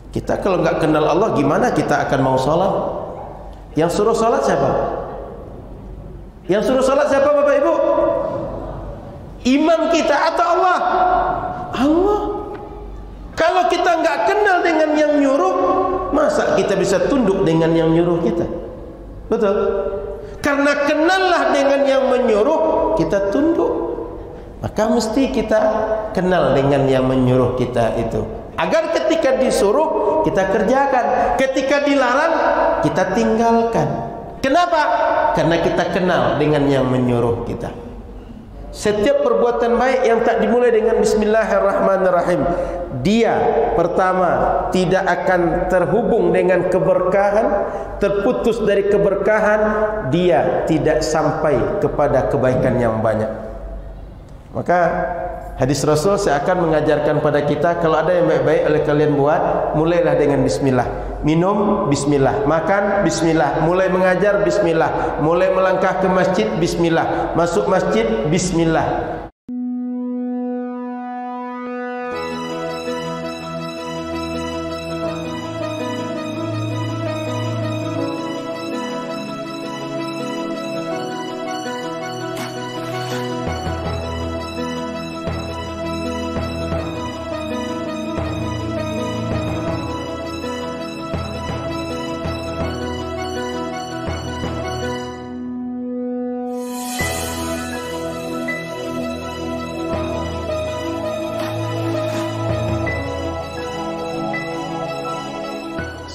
Kita kalau nggak kenal Allah, gimana kita akan mau sholat? Yang suruh sholat siapa? Yang suruh sholat siapa, Bapak Ibu? Imam kita atau Allah? Allah. Kalau kita nggak kenal dengan yang nyuruh, masa kita bisa tunduk dengan yang nyuruh kita? Betul? Karena kenallah dengan yang menyuruh, kita tunduk. Maka mesti kita kenal dengan yang menyuruh kita itu, agar ketika disuruh kita kerjakan, ketika dilarang kita tinggalkan. Kenapa? Karena kita kenal dengan yang menyuruh kita. Setiap perbuatan baik yang tak dimulai dengan Bismillahirrahmanirrahim, dia pertama tidak akan terhubung dengan keberkahan, terputus dari keberkahan, dia tidak sampai kepada kebaikan yang banyak. Maka hadis Rasul seakan mengajarkan pada kita, kalau ada yang baik-baik oleh kalian buat, mulailah dengan bismillah. Minum bismillah, makan bismillah, mulai mengajar bismillah, mulai melangkah ke masjid bismillah, masuk masjid bismillah.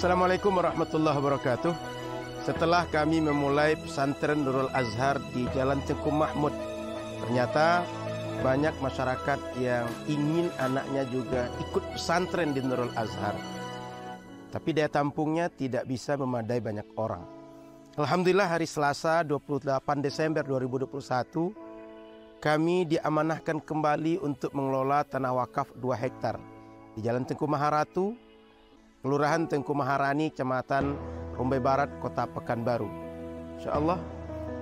Assalamualaikum warahmatullahi wabarakatuh. Setelah kami memulai pesantren Nurul Azhar di Jalan Tengku Mahmud, ternyata banyak masyarakat yang ingin anaknya juga ikut pesantren di Nurul Azhar. Tapi daya tampungnya tidak bisa memadai banyak orang. Alhamdulillah hari Selasa 28 Desember 2021, kami diamanahkan kembali untuk mengelola tanah wakaf 2 hektar di Jalan Tengku Maharatu, Kelurahan Tengku Maharani, Kecamatan Rumbai Barat, Kota Pekanbaru. InsyaAllah,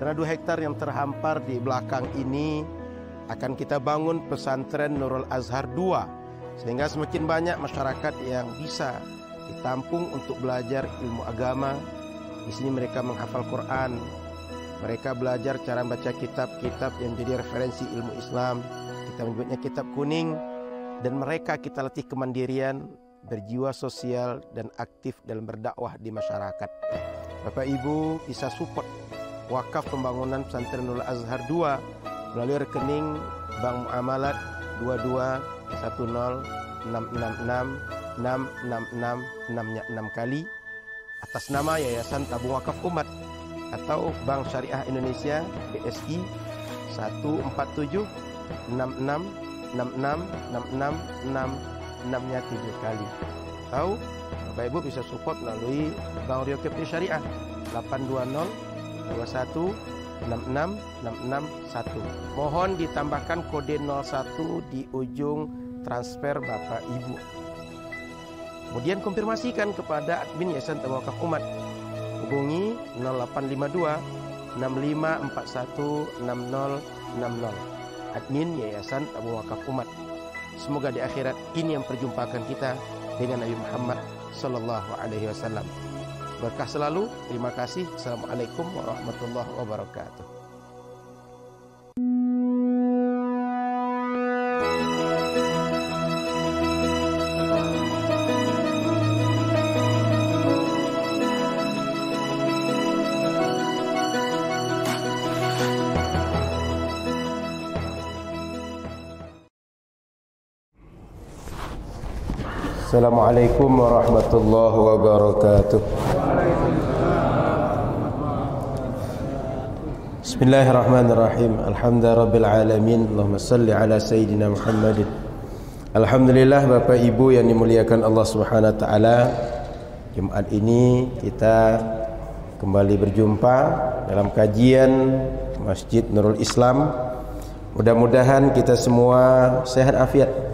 tanah 2 hektar yang terhampar di belakang ini akan kita bangun pesantren Nurul Azhar 2, sehingga semakin banyak masyarakat yang bisa ditampung untuk belajar ilmu agama. Di sini mereka menghafal Quran, mereka belajar cara membaca kitab-kitab yang jadi referensi ilmu Islam. Kita menyebutnya kitab kuning, dan mereka kita latih kemandirian, berjiwa sosial dan aktif dalam berdakwah di masyarakat. Bapak Ibu bisa support wakaf pembangunan pesantren Nurul Azhar 2 melalui rekening Bank Muamalat 221066666666 kali atas nama Yayasan Tabung Wakaf Umat atau Bank Syariah Indonesia BSI 14766666666 7 kali. Atau Bapak Ibu bisa support melalui Bank Rio Kepri Syariah 82021666661. Mohon ditambahkan kode 01 di ujung transfer Bapak Ibu. Kemudian konfirmasikan kepada admin Yayasan Tabung Wakaf Umat. Hubungi 0852 65416060. Admin Yayasan Tabung Wakaf Umat. Semoga di akhirat ini yang perjumpakan kita dengan Nabi Muhammad sallallahu alaihi wasallam. Berkah selalu. Terima kasih. Assalamualaikum warahmatullahi wabarakatuh. Assalamualaikum warahmatullahi wabarakatuh. Bismillahirrahmanirrahim. Alhamdulillahirabbil alamin. Allahumma salli ala sayyidina Muhammadin. Alhamdulillah, Bapak Ibu yang dimuliakan Allah Subhanahu wa taala. Jumat ini kita kembali berjumpa dalam kajian Masjid Nurul Islam. Mudah-mudahan kita semua sehat afiat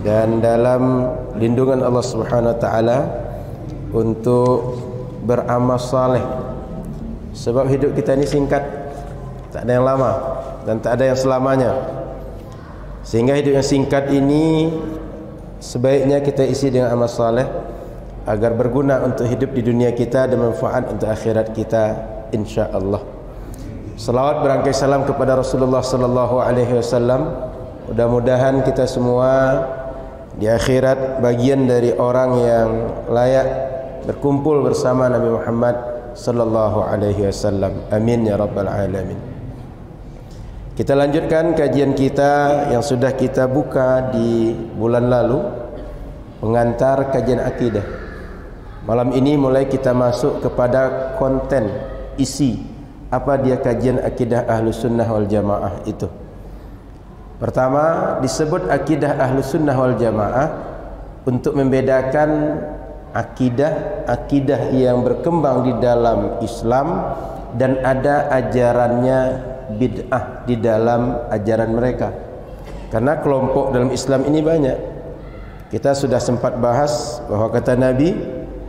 dan dalam lindungan Allah Subhanahu wa taala untuk beramal saleh. Sebab hidup kita ini singkat, tak ada yang lama dan tak ada yang selamanya. Sehingga hidup yang singkat ini sebaiknya kita isi dengan amal saleh agar berguna untuk hidup di dunia kita dan manfaat untuk akhirat kita insya-Allah. Salawat berangkai salam kepada Rasulullah sallallahu alaihi wasallam. Mudah-mudahan kita semua di akhirat bagian dari orang yang layak berkumpul bersama Nabi Muhammad sallallahu alaihi wasallam. Amin ya rabbal alamin. Kita lanjutkan kajian kita yang sudah kita buka di bulan lalu, pengantar kajian akidah. Malam ini mulai kita masuk kepada konten, isi apa dia kajian akidah Ahlus Sunnah wal Jamaah itu. Pertama, disebut akidah Ahlus Sunnah wal Jamaah untuk membedakan akidah yang berkembang di dalam Islam dan ada ajarannya bid'ah di dalam ajaran mereka. Karena kelompok dalam Islam ini banyak. Kita sudah sempat bahas bahwa kata Nabi,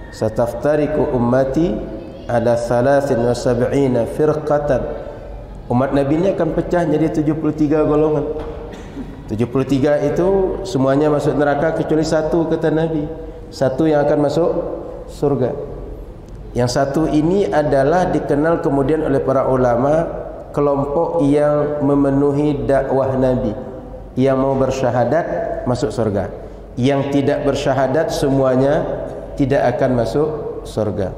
"Sataftariqu ummati ala 73 firqatan." Umat Nabi ini akan pecah jadi 73 golongan. 73 itu semuanya masuk neraka kecuali satu, kata Nabi. Satu yang akan masuk surga. Yang satu ini adalah dikenal kemudian oleh para ulama kelompok yang memenuhi dakwah Nabi, yang mau bersyahadat masuk surga, yang tidak bersyahadat semuanya tidak akan masuk surga.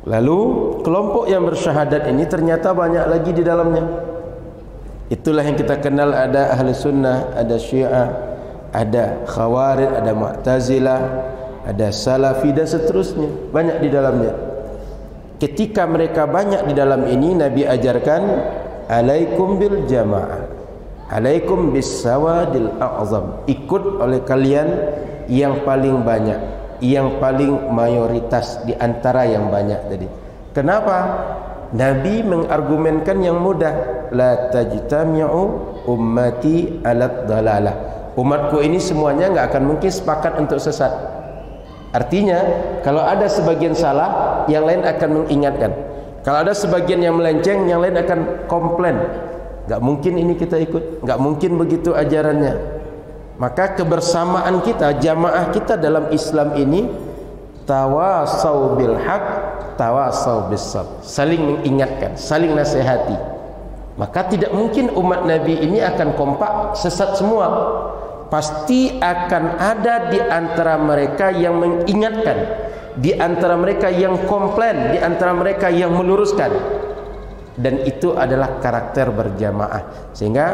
Lalu kelompok yang bersyahadat ini ternyata banyak lagi di dalamnya. Itulah yang kita kenal, ada Ahli Sunnah, ada Syiah, ada Khawarij, ada Mu'tazilah, ada Salafi dan seterusnya, banyak di dalamnya. Ketika mereka banyak di dalam ini, Nabi ajarkan, alaikum bil jamaah, alaikum bis sawadil a'zam. Ikut oleh kalian yang paling banyak, yang paling mayoritas di antara yang banyak tadi. Kenapa? Nabi mengargumenkan yang mudah, la tajtami'u ummati alat dalalah. Umatku ini semuanya enggak akan mungkin sepakat untuk sesat. Artinya, kalau ada sebagian salah, yang lain akan mengingatkan. Kalau ada sebagian yang melenceng, yang lain akan komplain. Enggak mungkin ini kita ikut, enggak mungkin begitu ajarannya. Maka kebersamaan kita, jamaah kita dalam Islam ini, tawasau bil haq, tawasau bis sabr. Saling mengingatkan, saling nasihati. Maka tidak mungkin umat Nabi ini akan kompak sesat semua. Pasti akan ada di antara mereka yang mengingatkan, di antara mereka yang komplain, di antara mereka yang meluruskan. Dan itu adalah karakter berjamaah. Sehingga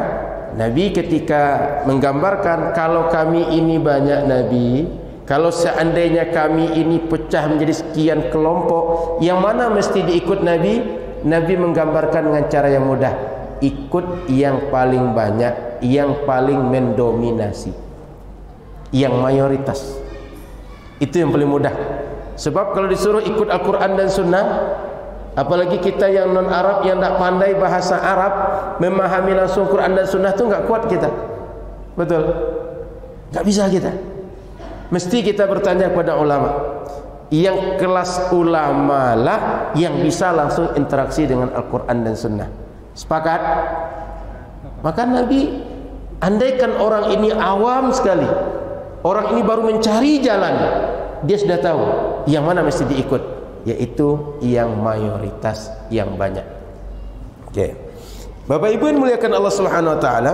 Nabi ketika menggambarkan, kalau kami ini banyak Nabi, kalau seandainya kami ini pecah menjadi sekian kelompok, yang mana mesti diikut Nabi? Nabi menggambarkan dengan cara yang mudah, ikut yang paling banyak, yang paling mendominasi, yang mayoritas. Itu yang paling mudah. Sebab kalau disuruh ikut Al-Quran dan Sunnah, apalagi kita yang non-Arab, yang tak pandai bahasa Arab, memahami langsung Quran dan Sunnah itu enggak kuat kita. Betul? Enggak bisa kita. Mesti kita bertanya kepada ulama. Yang kelas ulama lah yang bisa langsung interaksi dengan Al-Quran dan Sunnah. Sepakat? Maka Nabi, andaikan orang ini awam sekali, orang ini baru mencari jalan, dia sudah tahu yang mana mesti diikut, yaitu yang mayoritas, yang banyak. Oke. Bapak Ibu yang muliakan Allah Subhanahu wa taala,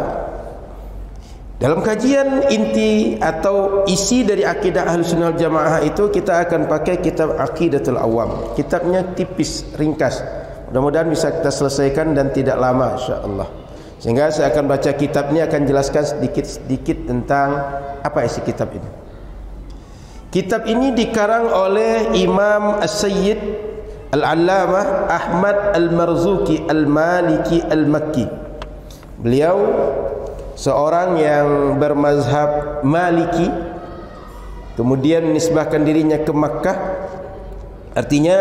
dalam kajian inti atau isi dari akidah Ahlus Sunnah wal Jamaah itu kita akan pakai kitab Aqidatul Awam. Kitabnya tipis, ringkas. Mudah-mudahan bisa kita selesaikan dan tidak lama insyaallah. Sehingga saya akan baca kitab ini, akan jelaskan sedikit-sedikit tentang apa isi kitab ini. Kitab ini dikarang oleh Imam As-Sayyid Al-Allamah Ahmad Al-Marzuki Al-Maliki Al-Makki. Beliau seorang yang bermazhab Maliki, kemudian menisbahkan dirinya ke Makkah. Artinya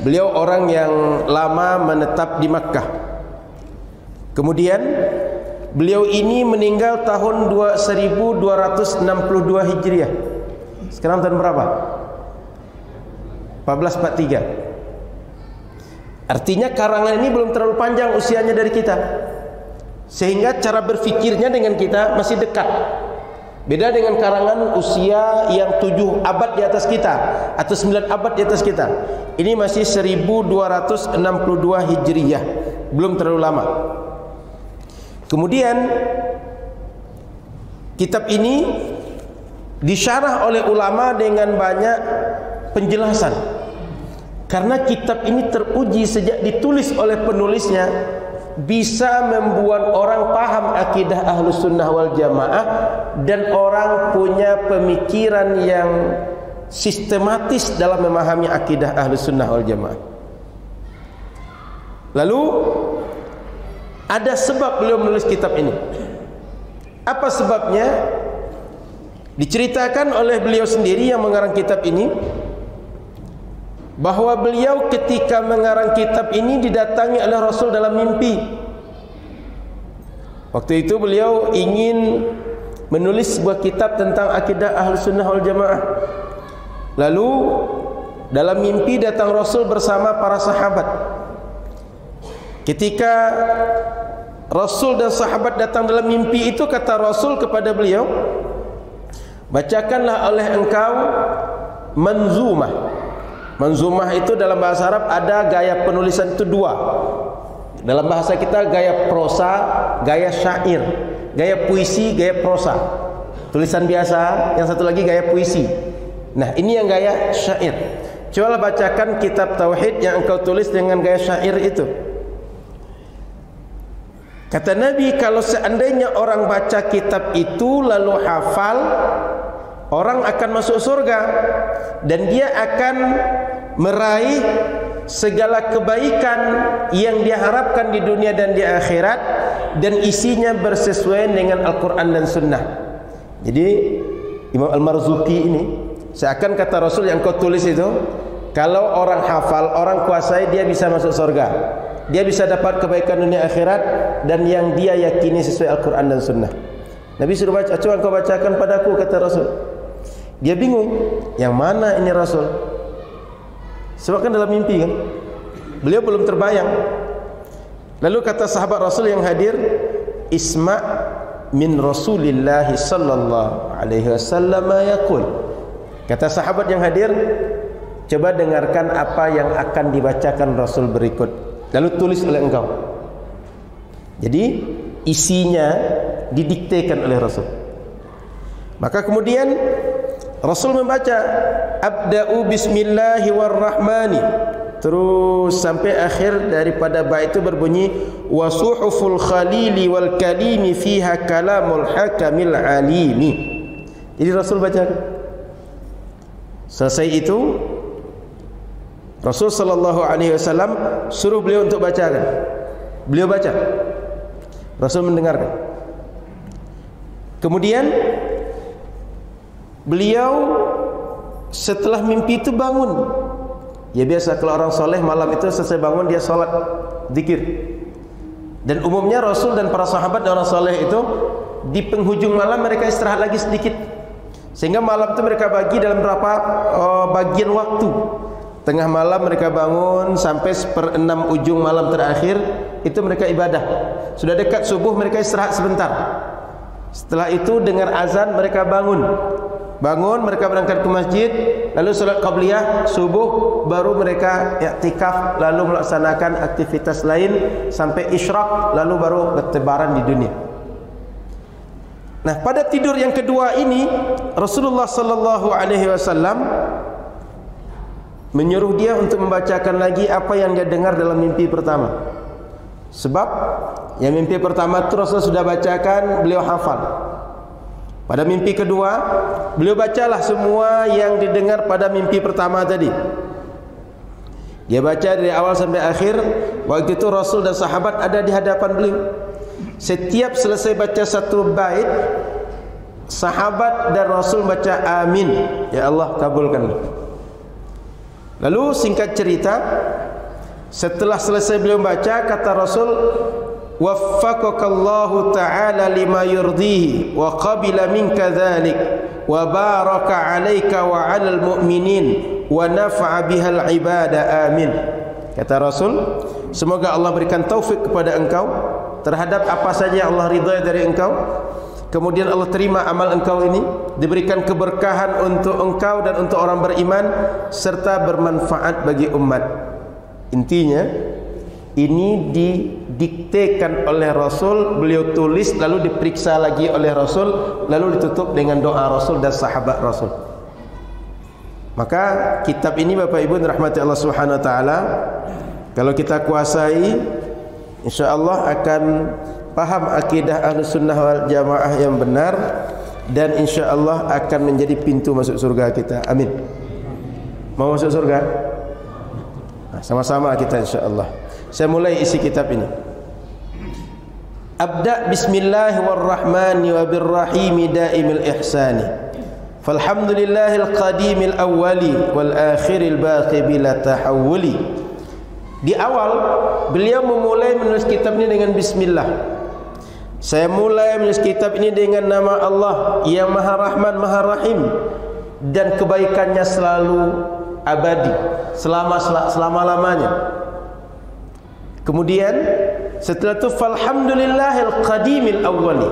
beliau orang yang lama menetap di Makkah. Kemudian beliau ini meninggal tahun 1262 Hijriah. Sekarang tahun berapa? 1443. Artinya karangan ini belum terlalu panjang usianya dari kita, sehingga cara berfikirnya dengan kita masih dekat. Beda dengan karangan usia yang 7 abad di atas kita atau 9 abad di atas kita. Ini masih 1262 Hijriyah, belum terlalu lama. Kemudian kitab ini disyarah oleh ulama dengan banyak penjelasan. Karena kitab ini teruji sejak ditulis oleh penulisnya bisa membuat orang paham akidah Ahlus Sunnah wal Jamaah dan orang punya pemikiran yang sistematis dalam memahami akidah Ahlus Sunnah wal Jamaah. Lalu ada sebab beliau menulis kitab ini. Apa sebabnya? Diceritakan oleh beliau sendiri yang mengarang kitab ini bahwa beliau ketika mengarang kitab ini didatangi oleh Rasul dalam mimpi. Waktu itu beliau ingin menulis sebuah kitab tentang akidah Ahlus Sunnah wal Jamaah. Lalu dalam mimpi datang Rasul bersama para sahabat. Ketika Rasul dan sahabat datang dalam mimpi itu, kata Rasul kepada beliau, bacakanlah oleh engkau manzumah. Manzumah itu dalam bahasa Arab ada gaya penulisan itu dua. Dalam bahasa kita gaya prosa, gaya syair, gaya puisi, gaya prosa. Tulisan biasa, yang satu lagi gaya puisi. Nah, ini yang gaya syair. Coba bacakan kitab tauhid yang engkau tulis dengan gaya syair itu. Kata Nabi, kalau seandainya orang baca kitab itu lalu hafal, orang akan masuk surga dan dia akan meraih segala kebaikan yang diharapkan di dunia dan di akhirat, dan isinya bersesuaian dengan Al-Quran dan Sunnah. Jadi Imam Al-Marzuki ini seakan kata Rasul yang kau tulis itu, kalau orang hafal, orang kuasai, dia bisa masuk surga, dia bisa dapat kebaikan dunia akhirat, dan yang dia yakini sesuai Al-Quran dan Sunnah. Nabi suruh baca, coba kau bacakan padaku, kata Rasul. Dia bingung, yang mana ini Rasul? Sebab kan dalam mimpi kan, beliau belum terbayang. Lalu kata sahabat Rasul yang hadir, isma' min Rasulillah sallallahu alaihi wasallam yaqul. Kata sahabat yang hadir, coba dengarkan apa yang akan dibacakan Rasul berikut, lalu tulis oleh engkau. Jadi isinya didiktekan oleh Rasul. Maka kemudian Rasul membaca, abda'u bismillahi warrahmani, terus sampai akhir daripada bait itu berbunyi wa suhuful khalili wal kalimi fiha kalamul hakamil alimi. Jadi Rasul baca. Selesai itu Rasul sallallahu alaihi wasallam suruh beliau untuk bacakan. Beliau baca, Rasul mendengarkan. Kemudian beliau setelah mimpi itu bangun. Ya biasa kalau orang soleh malam itu selesai bangun dia sholat zikir. Dan umumnya Rasul dan para sahabat dan orang soleh itu di penghujung malam mereka istirahat lagi sedikit, sehingga malam itu mereka bagi dalam berapa bagian waktu. Tengah malam mereka bangun, sampai 1/6 ujung malam terakhir itu mereka ibadah. Sudah dekat subuh mereka istirahat sebentar. Setelah itu dengar azan mereka bangun. Mereka berangkat ke masjid, lalu salat qabliyah subuh, baru mereka i'tikaf, lalu melaksanakan aktivitas lain sampai isyraq, lalu baru bertebaran di dunia. Nah, pada tidur yang kedua ini Rasulullah sallallahu alaihi wasallam menyuruh dia untuk membacakan lagi apa yang dia dengar dalam mimpi pertama. Sebab yang mimpi pertama itu Rasul sudah bacakan, beliau hafal. Pada mimpi kedua, beliau bacalah semua yang didengar pada mimpi pertama tadi. Dia baca dari awal sampai akhir. Waktu itu Rasul dan sahabat ada di hadapan beliau. Setiap selesai baca satu bait, sahabat dan Rasul baca amin, ya Allah kabulkan. Lalu singkat cerita, setelah selesai beliau baca, kata Rasul, waffaqakallahu ta'ala lima yurdihi wa qabila minka dhalik wa baraka alaika wa alal mu'minin wa nafa'a bihal ibada amin. Kata Rasul, semoga Allah berikan taufik kepada engkau terhadap apa saja yang Allah ridhai dari engkau, kemudian Allah terima amal engkau ini, diberikan keberkahan untuk engkau dan untuk orang beriman, serta bermanfaat bagi umat. Intinya ini didiktekan oleh Rasul, beliau tulis lalu diperiksa lagi oleh Rasul, lalu ditutup dengan doa Rasul dan sahabat Rasul. Maka kitab ini Bapak Ibu rahmati Allah Subhanahu wa taala, kalau kita kuasai, insyaallah akan paham akidah Ahlussunnah wal Jamaah yang benar, dan insyaallah akan menjadi pintu masuk surga kita. Amin. Mau masuk surga? Nah, sama-sama kita insyaallah. Saya mulai isi kitab ini. Abda bismillahirrahmanirrahim daimil ihsani. Falhamdulillahil qadimil awwali wal akhiril baqi bila tahawuli. Di awal beliau memulai menulis kitab ini dengan bismillah. Saya mulai menulis kitab ini dengan nama Allah yang Maha Rahman Maha Rahim, dan kebaikannya selalu abadi, selama-lamanya. Kemudian setelah itu falhamdulillahil qadimil awwali.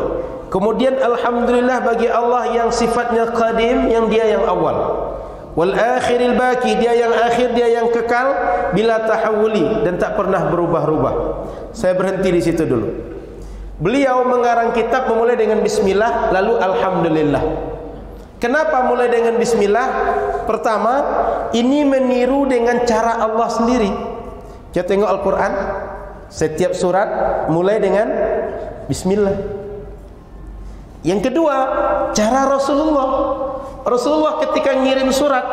Kemudian alhamdulillah bagi Allah yang sifatnya qadim, yang dia yang awal. Wal akhiril baqi, dia yang akhir, dia yang kekal, bila tahawuli, dan tak pernah berubah-ubah. Saya berhenti di situ dulu. Beliau mengarang kitab memulai dengan bismillah, lalu alhamdulillah. Kenapa mulai dengan bismillah? Pertama, ini meniru dengan cara Allah sendiri. Kita tengok Al-Quran, setiap surat mulai dengan bismillah. Yang kedua, cara Rasulullah. Rasulullah ketika ngirim surat,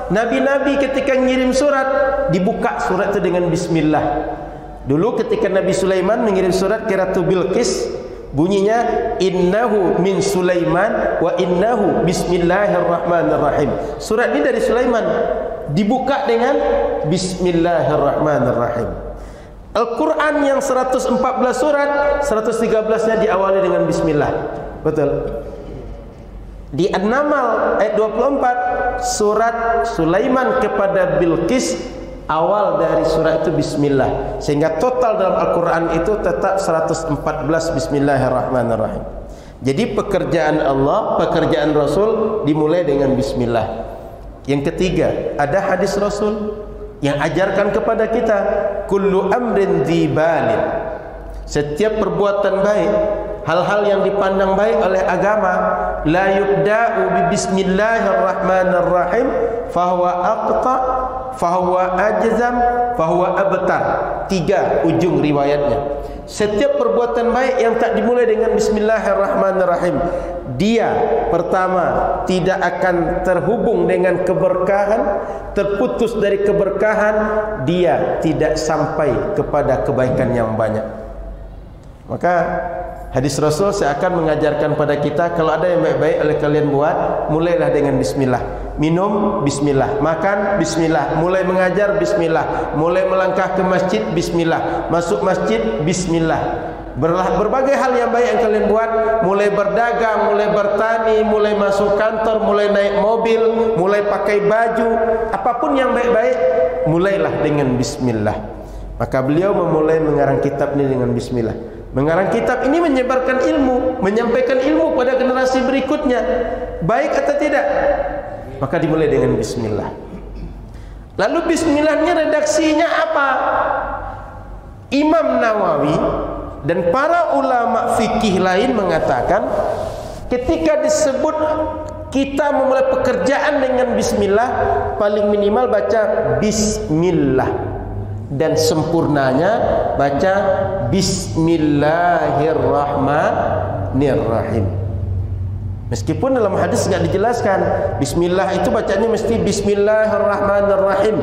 Nabi-Nabi ketika ngirim surat, dibuka surat itu dengan bismillah. Dulu ketika Nabi Sulaiman mengirim surat ke Ratu Bilqis, bunyinya innahu min Sulaiman wa innahu bismillahirrahmanirrahim. Surat ini dari Sulaiman, dibuka dengan bismillahirrahmanirrahim. Al-Quran yang 114 surat, 113-nya diawali dengan bismillah. Betul. Di An-Naml ayat 24, surat Sulaiman kepada Bilqis, awal dari surat itu bismillah. Sehingga total dalam Al-Quran itu tetap 114 bismillahirrahmanirrahim. Jadi pekerjaan Allah, pekerjaan Rasul dimulai dengan bismillah. Yang ketiga, ada hadis Rasul yang ajarkan kepada kita, kullu amrin dzibalin. Setiap perbuatan baik, hal-hal yang dipandang baik oleh agama, la yubda'u bi bismillahirrahmanirrahim fahuwa aqta fahuwa ajzam fahuwa abtar. 3 ujung riwayatnya. Setiap perbuatan baik yang tak dimulai dengan bismillahirrahmanirrahim, dia pertama tidak akan terhubung dengan keberkahan, terputus dari keberkahan, dia tidak sampai kepada kebaikan yang banyak. Maka hadis Rasul seakan mengajarkan pada kita, kalau ada yang baik-baik oleh kalian buat, mulailah dengan bismillah. Minum bismillah, makan bismillah, mulai mengajar bismillah, mulai melangkah ke masjid bismillah, masuk masjid bismillah. Berbagai hal yang baik yang kalian buat, mulai berdagang, mulai bertani, mulai masuk kantor, mulai naik mobil, mulai pakai baju, apapun yang baik-baik, mulailah dengan bismillah. Maka beliau memulai mengarang kitab ini dengan bismillah. Mengarang kitab ini menyebarkan ilmu, menyampaikan ilmu pada generasi berikutnya, baik atau tidak, maka dimulai dengan bismillah. Lalu bismillahnya redaksinya apa? Imam Nawawi dan para ulama fikih lain mengatakan, ketika disebut kita memulai pekerjaan dengan bismillah, paling minimal baca bismillah, dan sempurnanya baca bismillahirrahmanirrahim. Meskipun dalam hadis tidak dijelaskan bismillah itu bacanya mesti bismillahirrahmanirrahim,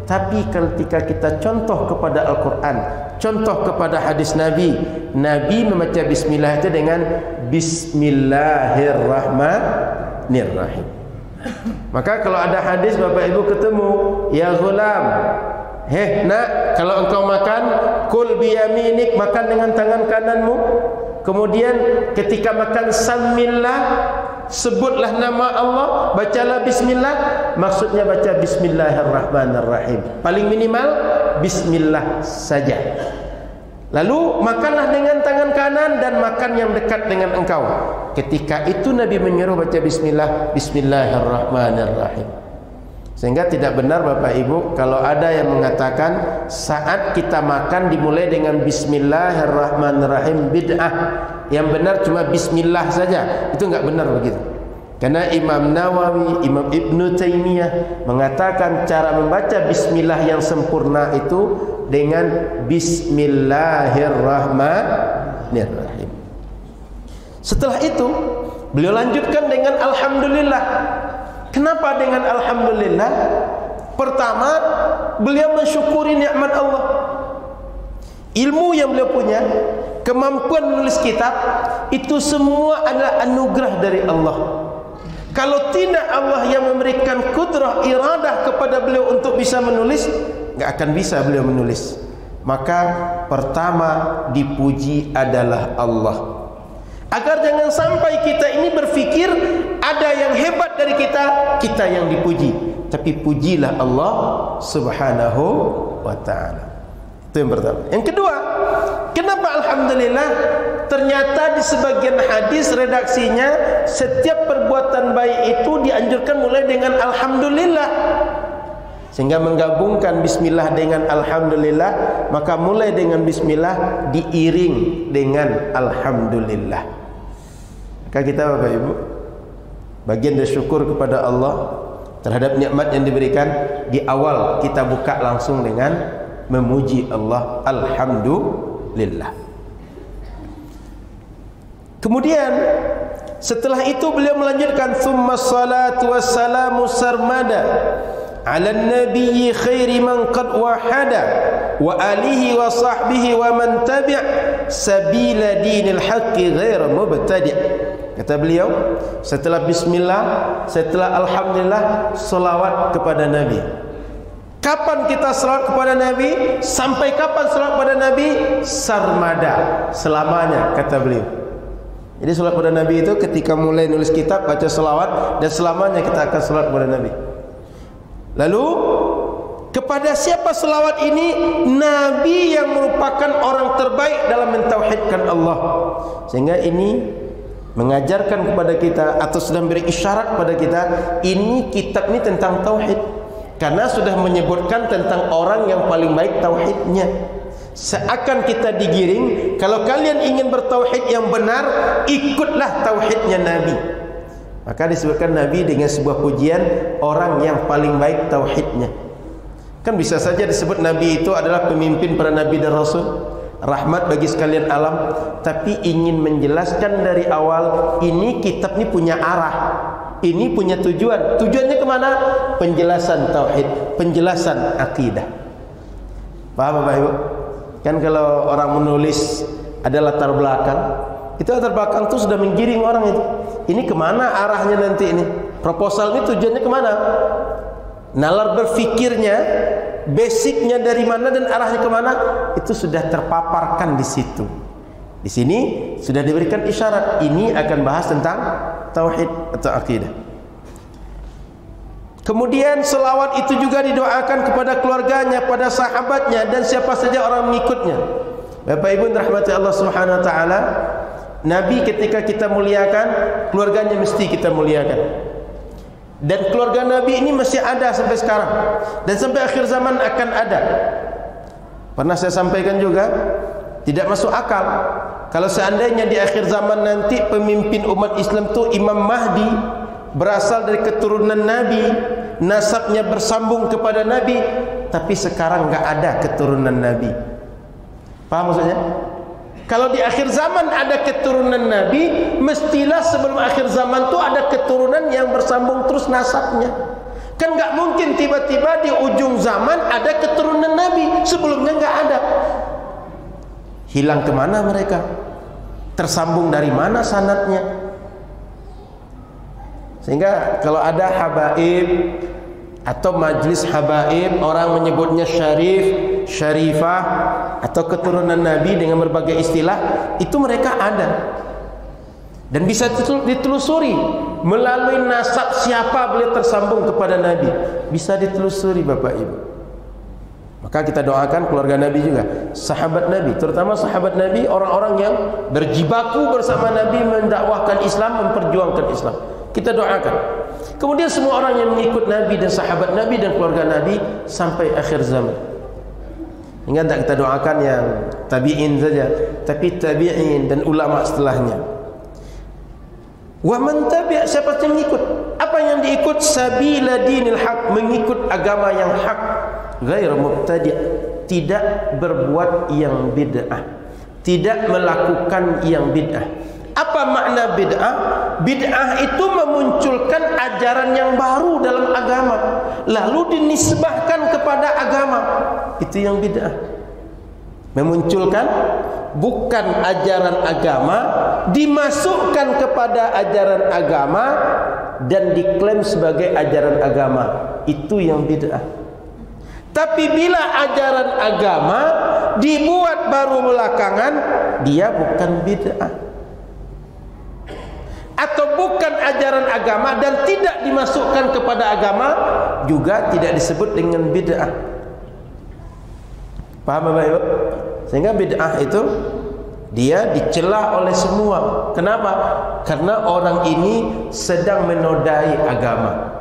tapi ketika kita contoh kepada Al-Quran, contoh kepada hadis Nabi, Nabi membaca bismillah itu dengan bismillahirrahmanirrahim. Maka kalau ada hadis Bapak Ibu ketemu, ya ghulam, nak, kalau engkau makan, kul biyaminik, makan dengan tangan kananmu. Kemudian ketika makan samillah, sebutlah nama Allah, bacalah bismillah. Maksudnya baca bismillahirrahmanirrahim. Paling minimal bismillah saja. Lalu makanlah dengan tangan kanan dan makan yang dekat dengan engkau. Ketika itu Nabi menyuruh baca bismillah, bismillahirrahmanirrahim. Sehingga tidak benar Bapak Ibu kalau ada yang mengatakan saat kita makan dimulai dengan bismillahirrahmanirrahim bid'ah. Yang benar cuma bismillah saja. Itu enggak benar begitu. Karena Imam Nawawi, Imam Ibnu Taimiyah mengatakan cara membaca bismillah yang sempurna itu dengan bismillahirrahmanirrahim. Setelah itu beliau lanjutkan dengan alhamdulillah. Kenapa dengan alhamdulillah? Pertama, beliau mensyukuri nikmat Allah. Ilmu yang beliau punya, kemampuan menulis kitab, itu semua adalah anugerah dari Allah. Kalau tidak Allah yang memberikan kudrah iradah kepada beliau untuk bisa menulis, nggak akan bisa beliau menulis. Maka pertama dipuji adalah Allah. Agar jangan sampai kita ini berfikir ada yang hebat dari kita, kita yang dipuji. Tapi pujilah Allah Subhanahu wa ta'ala. Itu yang pertama. Yang kedua, kenapa alhamdulillah? Ternyata di sebagian hadis redaksinya setiap perbuatan baik itu dianjurkan mulai dengan alhamdulillah. Sehingga menggabungkan bismillah dengan alhamdulillah, maka mulai dengan bismillah diiring dengan alhamdulillah. Maka kita Bapak Ibu, bagian dari syukur kepada Allah terhadap nikmat yang diberikan, di awal kita buka langsung dengan memuji Allah, alhamdulillah. Kemudian setelah itu beliau melanjutkan summa salatu wassalamu sarmada ala nabiyyi khairi man qad wahada wa alihi wa sahbihi wa man tabi' sabila dinil haqqi ghaira mubtadi'. Kata beliau, setelah bismillah, setelah alhamdulillah, selawat kepada Nabi. Kapan kita selawat kepada Nabi? Sampai kapan selawat kepada Nabi? Sarmada, selamanya, kata beliau. Jadi selawat kepada Nabi itu ketika mulai nulis kitab baca selawat, dan selamanya kita akan selawat kepada Nabi. Lalu kepada siapa selawat ini? Nabi yang merupakan orang terbaik dalam mentauhidkan Allah. Sehingga ini mengajarkan kepada kita atau sudah memberi isyarat kepada kita, ini kitab ini tentang tauhid. Karena sudah menyebutkan tentang orang yang paling baik tauhidnya. Seakan kita digiring, kalau kalian ingin bertauhid yang benar, ikutlah tauhidnya Nabi. Maka disebutkan Nabi dengan sebuah pujian, orang yang paling baik tauhidnya. Kan bisa saja disebut Nabi itu adalah pemimpin para Nabi dan Rasul, rahmat bagi sekalian alam. Tapi ingin menjelaskan dari awal, ini kitab ini punya arah, ini punya tujuan. Tujuannya kemana? Penjelasan tauhid, penjelasan akidah. Paham Bapak Ibu? Kan kalau orang menulis ada latar belakang, itu latar belakang itu sudah menggiring orang itu. Ini kemana arahnya nanti ini? Proposal ini tujuannya kemana? Nalar berfikirnya, basicnya dari mana dan arahnya kemana, itu sudah terpaparkan di situ. Di sini sudah diberikan isyarat, ini akan bahas tentang tauhid atau akidah. Kemudian selawat itu juga didoakan kepada keluarganya, pada sahabatnya, dan siapa saja orang mengikutnya. Bapak Ibu rahmati Allah Subhanahu wa taala, Nabi ketika kita muliakan, keluarganya mesti kita muliakan. Dan keluarga Nabi ini masih ada sampai sekarang, dan sampai akhir zaman akan ada. Pernah saya sampaikan juga, tidak masuk akal kalau seandainya di akhir zaman nanti pemimpin umat Islam itu Imam Mahdi berasal dari keturunan Nabi, nasabnya bersambung kepada Nabi, tapi sekarang nggak ada keturunan Nabi. Paham maksudnya? Kalau di akhir zaman ada keturunan Nabi, mestilah sebelum akhir zaman itu ada keturunan yang bersambung terus nasabnya. Kan nggak mungkin tiba-tiba di ujung zaman ada keturunan Nabi, sebelumnya nggak ada. Hilang kemana mereka? Tersambung dari mana sanadnya? Sehingga kalau ada habaib atau majlis habaib, orang menyebutnya syarif, syarifah, atau keturunan Nabi dengan berbagai istilah, itu mereka ada. Dan bisa ditelusuri melalui nasab siapa beliau tersambung kepada Nabi. Bisa ditelusuri Bapak Ibu. Maka kita doakan keluarga Nabi juga, sahabat Nabi, terutama sahabat Nabi, orang-orang yang berjibaku bersama Nabi mendakwahkan Islam, memperjuangkan Islam. Kita doakan. Kemudian semua orang yang mengikut Nabi dan sahabat Nabi dan keluarga Nabi sampai akhir zaman. Ingat tak kita doakan yang tabi'in saja, tapi tabi'in dan ulama setelahnya. Wa man tabi', siapa yang mengikut? Apa yang diikut? Sabila dinil haq, mengikut agama yang hak. Ghair mubtadi', tidak berbuat yang bid'ah, tidak melakukan yang bid'ah. Apa makna bid'ah? Bid'ah itu memunculkan ajaran yang baru dalam agama, lalu dinisbahkan kepada agama. Itu yang bid'ah. Memunculkan bukan ajaran agama, dimasukkan kepada ajaran agama dan diklaim sebagai ajaran agama. Itu yang bid'ah. Tapi bila ajaran agama dibuat baru belakangan, dia bukan bid'ah. Atau bukan ajaran agama dan tidak dimasukkan kepada agama, juga tidak disebut dengan bid'ah. Paham Bapak Ibu? Sehingga bid'ah itu dia dicela oleh semua. Kenapa? Karena orang ini sedang menodai agama.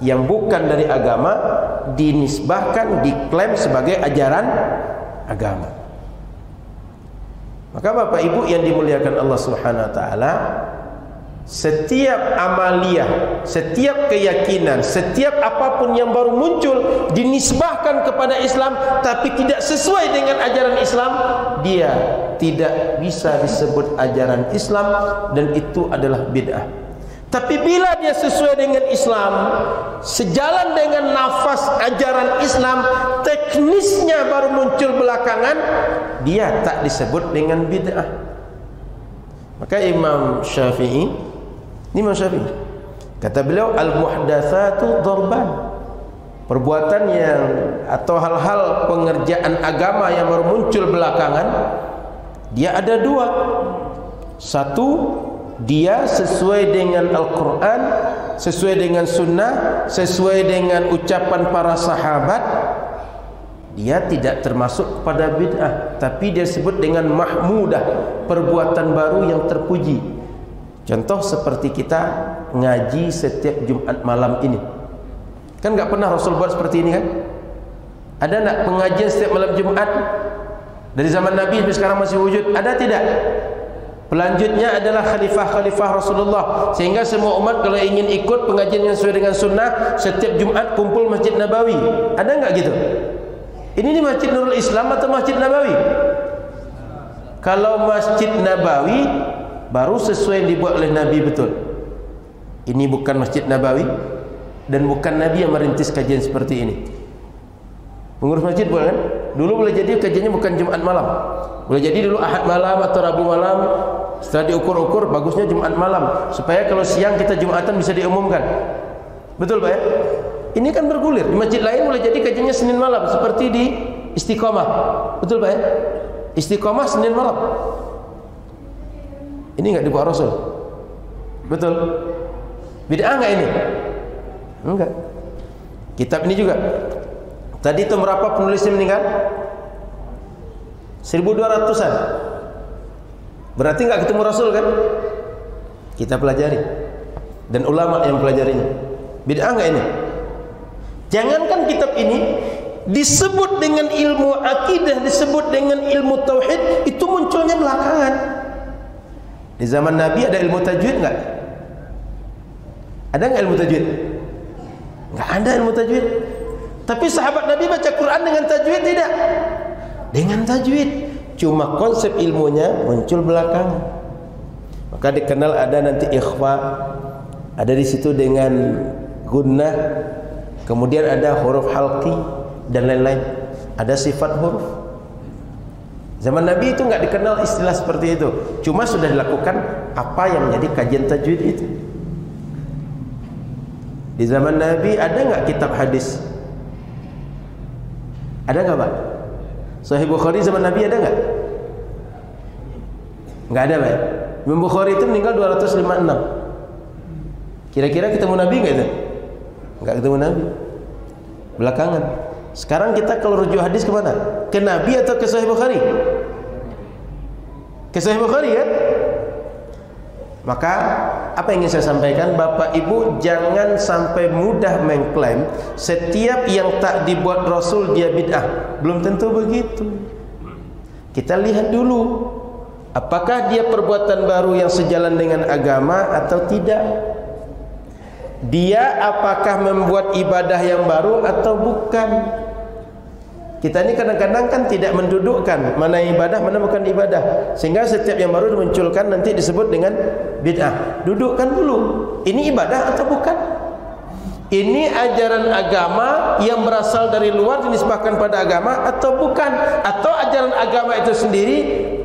Yang bukan dari agama dinisbahkan, diklaim sebagai ajaran agama. Maka Bapak Ibu yang dimuliakan Allah Subhanahu wa taala, setiap amaliyah, setiap keyakinan, setiap apapun yang baru muncul dinisbahkan kepada Islam tapi tidak sesuai dengan ajaran Islam, dia tidak bisa disebut ajaran Islam dan itu adalah bid'ah. Tapi bila dia sesuai dengan Islam, sejalan dengan nafas ajaran Islam, teknisnya baru muncul belakangan, dia tak disebut dengan bid'ah. Maka Imam Syafi'i, kata beliau, al-muhdatsatu darban, perbuatan yang atau hal-hal pengerjaan agama yang baru muncul belakangan, dia ada dua. Satu, dia sesuai dengan Al-Quran, sesuai dengan sunnah, sesuai dengan ucapan para sahabat, dia tidak termasuk pada bid'ah, tapi dia sebut dengan mahmudah, perbuatan baru yang terpuji. Contoh seperti kita ngaji setiap Jumat malam ini, kan nggak pernah Rasul buat seperti ini kan? Ada nak pengajian setiap malam Jumat dari zaman Nabi sampai sekarang masih wujud? Ada tidak? Pelanjutnya adalah khalifah-khalifah Rasulullah, sehingga semua umat kalau ingin ikut pengajian yang sesuai dengan sunnah, setiap Jumat kumpul Masjid Nabawi. Ada nggak gitu? Ini di Masjid Nurul Islam atau Masjid Nabawi? Kalau Masjid Nabawi baru sesuai yang dibuat oleh Nabi betul. Ini bukan Masjid Nabawi dan bukan Nabi yang merintis kajian seperti ini. Pengurus masjid boleh kan? Dulu boleh jadi kajiannya bukan Jumat malam, boleh jadi dulu Ahad malam atau Rabu malam. Setelah diukur-ukur, bagusnya Jumat malam, supaya kalau siang kita Jumatan bisa diumumkan. Betul Pak ya? Ini kan bergulir. Di masjid lain boleh jadi kajiannya Senin malam, seperti di Istiqomah. Betul Pak ya? Istiqomah Senin malam. Ini nggak dibuat Rasul. Betul? Bid'ah nggak ini? Enggak. Kitab ini juga. Tadi itu berapa penulisnya meninggal? 1200-an. Berarti nggak ketemu Rasul kan? Kita pelajari, dan ulama yang pelajarinya. Bid'ah nggak ini? Jangankan kitab ini disebut dengan ilmu akidah, disebut dengan ilmu tauhid, itu munculnya belakangan. Di zaman Nabi ada ilmu tajwid nggak? Ada nggak ilmu tajwid? Nggak ada ilmu tajwid. Tapi sahabat Nabi baca Quran dengan tajwid tidak? Dengan tajwid. Cuma konsep ilmunya muncul belakangan. Maka dikenal ada nanti ikhfa, ada di situ dengan gunnah, kemudian ada huruf halqi dan lain-lain. Ada sifat huruf. Zaman Nabi itu nggak dikenal istilah seperti itu. Cuma sudah dilakukan apa yang menjadi kajian tajwid itu. Di zaman Nabi ada nggak kitab hadis? Ada nggak Pak? Sahih Bukhari zaman Nabi ada nggak? Nggak ada Pak. Imam Bukhari itu meninggal 256. Kira-kira ketemu Nabi nggak itu? Nggak ketemu Nabi. Belakangan. Sekarang kita kalau rujuk hadis kemana? Ke Nabi atau ke Sahih Bukhari? Ke Sahih Bukhari kan? Maka apa yang ingin saya sampaikan, Bapak Ibu jangan sampai mudah mengklaim setiap yang tak dibuat Rasul dia bid'ah. Belum tentu begitu. Kita lihat dulu, apakah dia perbuatan baru yang sejalan dengan agama atau tidak. Dia apakah membuat ibadah yang baru atau bukan. Kita ini kadang-kadang kan tidak mendudukkan mana ibadah, mana bukan ibadah, sehingga setiap yang baru dimunculkan nanti disebut dengan bid'ah. Dudukkan dulu, ini ibadah atau bukan. Ini ajaran agama yang berasal dari luar dinisbahkan pada agama atau bukan. Atau ajaran agama itu sendiri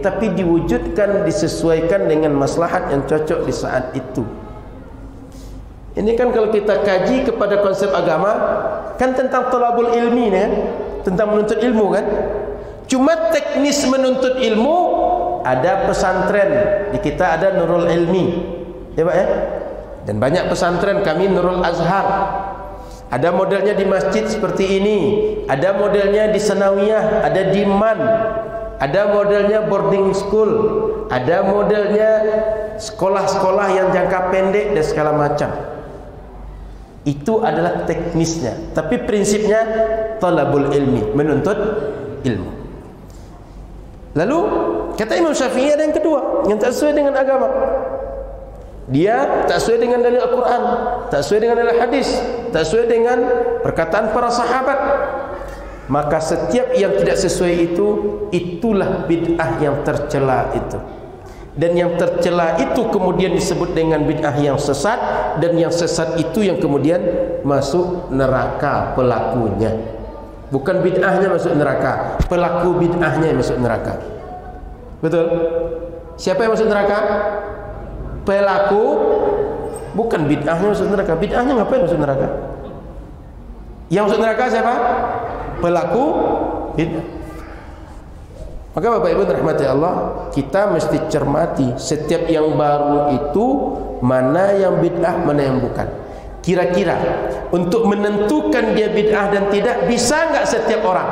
tapi diwujudkan, disesuaikan dengan maslahat yang cocok di saat itu. Ini kan kalau kita kaji kepada konsep agama, kan tentang thalabul ilmi kan? Tentang menuntut ilmu kan? Cuma teknis menuntut ilmu, ada pesantren. Di kita ada Nurul Ilmi, ya Pak ya? Dan banyak pesantren, kami Nurul Azhar. Ada modelnya di masjid seperti ini, ada modelnya di Sanawiyah, ada di MAN, ada modelnya boarding school, ada modelnya sekolah-sekolah yang jangka pendek dan segala macam. Itu adalah teknisnya, tapi prinsipnya talabul ilmi, menuntut ilmu. Lalu kata Imam Syafi'i ada yang kedua, yang tak sesuai dengan agama. Dia tak sesuai dengan dalil Al-Quran, tak sesuai dengan dalil hadis, tak sesuai dengan perkataan para sahabat. Maka setiap yang tidak sesuai itu, itulah bid'ah yang tercela itu. Dan yang tercela itu kemudian disebut dengan bid'ah yang sesat, dan yang sesat itu yang kemudian masuk neraka pelakunya. Bukan bid'ahnya masuk neraka, pelaku bid'ahnya yang masuk neraka. Betul? Siapa yang masuk neraka? Pelaku, bukan bid'ahnya masuk neraka. Bid'ahnya ngapain masuk neraka? Yang masuk neraka siapa? Pelaku bid'ah. Maka Bapak Ibu rahmati Allah, kita mesti cermati setiap yang baru itu mana yang bid'ah, mana yang bukan. Kira-kira untuk menentukan dia bid'ah dan tidak, bisa nggak setiap orang?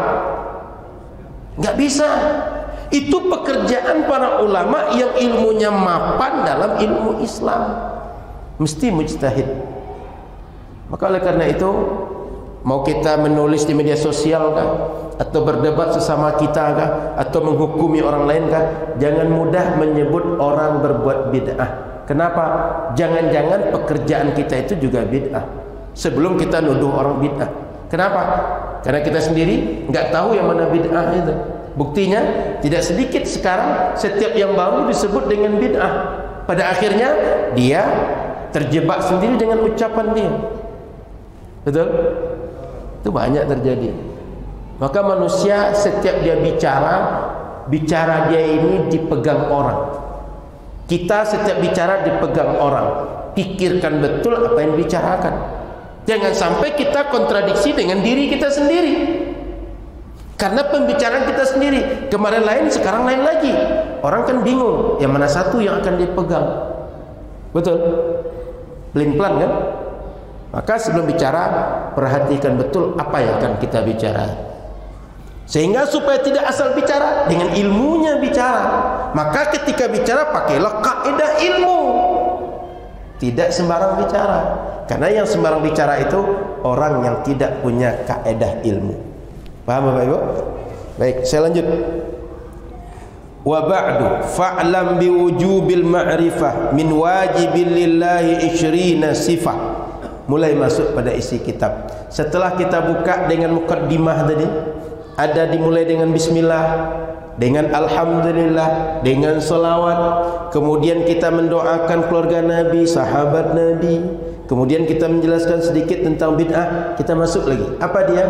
Nggak bisa. Itu pekerjaan para ulama yang ilmunya mapan dalam ilmu Islam. Mesti mujtahid. Maka oleh karena itu, mau kita menulis di media sosial kah, atau berdebat sesama kita kah, atau menghukumi orang lain kah, jangan mudah menyebut orang berbuat bid'ah. Kenapa? Jangan-jangan pekerjaan kita itu juga bid'ah sebelum kita nuduh orang bid'ah. Kenapa? Karena kita sendiri nggak tahu yang mana bid'ah itu. Buktinya tidak sedikit sekarang setiap yang baru disebut dengan bid'ah. Pada akhirnya dia terjebak sendiri dengan ucapan dia. Betul? Itu banyak terjadi. Maka manusia setiap dia bicara dia ini dipegang orang. Kita setiap bicara dipegang orang. Pikirkan betul apa yang dibicarakan. Jangan sampai kita kontradiksi dengan diri kita sendiri. Karena pembicaraan kita sendiri, kemarin lain, sekarang lain lagi. Orang kan bingung, yang mana satu yang akan dipegang. Betul? Pelin-pelan kan? Maka sebelum bicara, perhatikan betul apa yang akan kita bicara. Sehingga supaya tidak asal bicara, dengan ilmunya bicara. Maka ketika bicara, pakailah kaidah ilmu. Tidak sembarang bicara. Karena yang sembarang bicara itu orang yang tidak punya kaidah ilmu. Paham Bapak Ibu? Baik, saya lanjut. Wa ba'du fa'lam biwujubil ma'rifah min wajibil lillahi 20 sifah. Mulai masuk pada isi kitab. Setelah kita buka dengan mukaddimah tadi, ada dimulai dengan bismillah, dengan alhamdulillah, dengan salawat. Kemudian kita mendoakan keluarga Nabi, sahabat Nabi. Kemudian kita menjelaskan sedikit tentang bid'ah. Kita masuk lagi. Apa dia?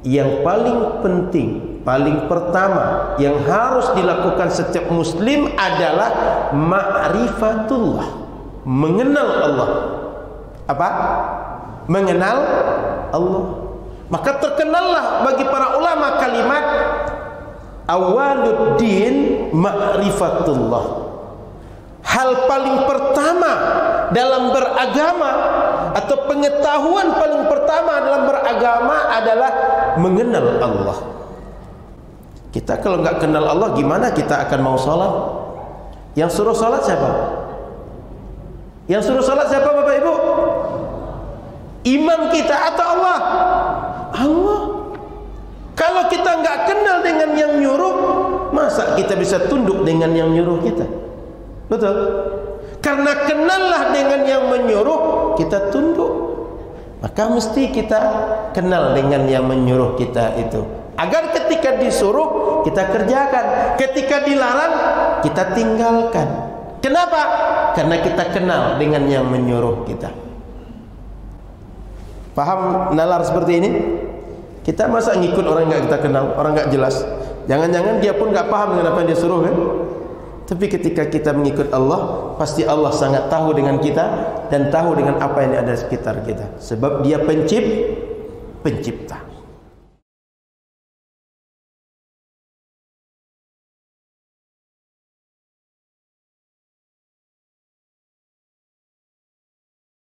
Yang paling penting, paling pertama yang harus dilakukan setiap muslim adalah ma'rifatullah, mengenal Allah. Apa? Mengenal Allah. Maka terkenallah bagi para ulama kalimat awaluddin ma'rifatullah. Hal paling pertama dalam beragama, atau pengetahuan paling pertama dalam beragama adalah mengenal Allah. Kita kalau nggak kenal Allah, gimana kita akan mau sholat? Yang suruh sholat siapa? Yang suruh sholat siapa, Bapak Ibu? Imam kita atau Allah? Allah. Kalau kita nggak kenal dengan yang nyuruh, masa kita bisa tunduk dengan yang nyuruh kita? Betul? Karena kenallah dengan yang menyuruh, kita tunduk. Maka mesti kita kenal dengan yang menyuruh kita itu, agar ketika disuruh kita kerjakan, ketika dilarang kita tinggalkan. Kenapa? Karena kita kenal dengan yang menyuruh kita. Paham nalar seperti ini? Kita masa ngikut orang nggak kita kenal, orang nggak jelas. Jangan-jangan dia pun nggak paham dengan apa yang dia suruh, kan? Tapi ketika kita mengikut Allah, pasti Allah sangat tahu dengan kita dan tahu dengan apa yang ada di sekitar kita. Sebab Dia pencipta.